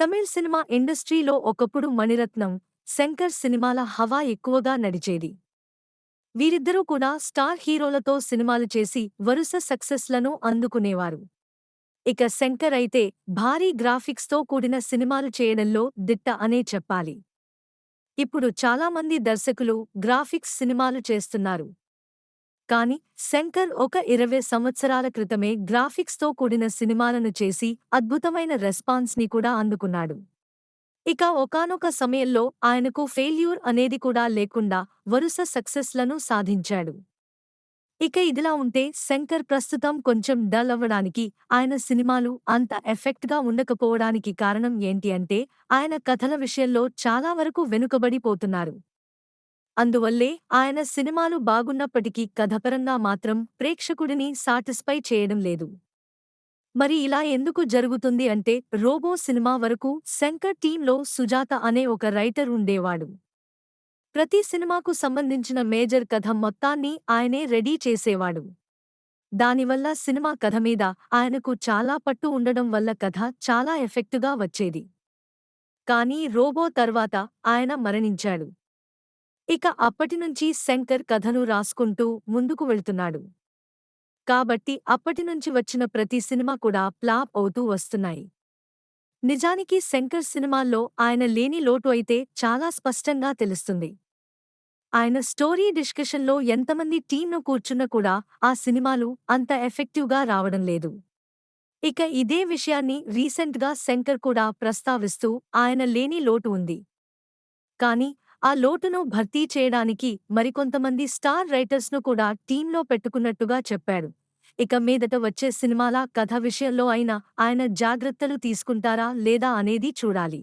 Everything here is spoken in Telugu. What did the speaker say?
తమిళ్ సినిమా ఇండస్ట్రీలో ఒకప్పుడు మణిరత్నం, శంకర్ సినిమాల హవా ఎక్కువగా నడిచేది. వీరిద్దరూ కూడా స్టార్ హీరోలతో సినిమాలు చేసి వరుస సక్సెస్లను అందుకునేవారు. ఇక శంకర్ అయితే భారీ గ్రాఫిక్స్తో కూడిన సినిమాలు చేయడంలో దిట్ట అనే చెప్పాలి. ఇప్పుడు చాలామంది దర్శకులు గ్రాఫిక్స్ సినిమాలు చేస్తున్నారు. కానీ శంకర్ ఒక 20 సంవత్సరాల క్రితమే గ్రాఫిక్స్తో కూడిన సినిమాలను చేసి అద్భుతమైన రెస్పాన్స్ని కూడా అందుకున్నాడు. ఇక ఒకానొక సమయంలో ఆయనకు ఫెయిల్యూర్ అనేది కూడా లేకుండా వరుస సక్సెస్లను సాధించాడు. ఇక ఇదిలా ఉంటే శంకర్ ప్రస్తుతం కొంచెం డల్ అవ్వడానికి, ఆయన సినిమాలు అంత ఎఫెక్ట్‌గా ఉండకపోవడానికి కారణం ఏంటి అంటే, ఆయన కథల విషయంలో చాలా వరకు వెనుకబడిపోతున్నారు. అందువల్లే ఆయన సినిమాలు బాగున్నప్పటికీ కథపరంగా మాత్రం ప్రేక్షకుడిని సాటిస్ఫై చేయడం లేదు. మరి ఇలా ఎందుకు జరుగుతుంది అంటే, రోబో సినిమా వరకు శంకర్ టీంలో సుజాత అనే ఒక రైటర్ ఉండేవాడు. ప్రతి సినిమాకు సంబంధించిన మేజర్ కథ మొత్తాన్ని ఆయనే రెడీ చేసేవాడు. దానివల్ల సినిమా కథ మీద ఆయనకు చాలా పట్టు ఉండడం వల్ల కథ చాలా ఎఫెక్టుగా వచ్చేది. కానీ రోబో తర్వాత ఆయన మరణించాడు. ఇక అప్పటినుంచి శంకర్ కథను రాసుకుంటూ ముందుకు వెళ్తున్నాడు. కాబట్టి అప్పటినుంచి వచ్చిన ప్రతి సినిమా కూడా ఫ్లాప్ అవుతూ వస్తున్నాయి. నిజానికి శంకర్ సినిమాల్లో ఆయన లేని లోటు అయితే చాలా స్పష్టంగా తెలుస్తుంది. ఆయన స్టోరీ డిస్కషన్లో ఎంతమంది టీమ్ను కూర్చున్నా కూడా ఆ సినిమాలు అంత ఎఫెక్టివ్గా రావడం లేదు. ఇక ఇదే విషయాన్ని రీసెంట్గా శంకర్ కూడా ప్రస్తావిస్తూ ఆయన లేని లోటు ఉంది. కానీ ఆ లోటును భర్తీ చేయడానికి మరికొంతమంది స్టార్ రైటర్స్ను కూడా టీంలో పెట్టుకున్నట్టుగా చెప్పాడు. ఇక మీదట వచ్చే సినిమాల కథ విషయంలో అయినా ఆయన జాగ్రత్తలు తీసుకుంటారా లేదా అనేది చూడాలి.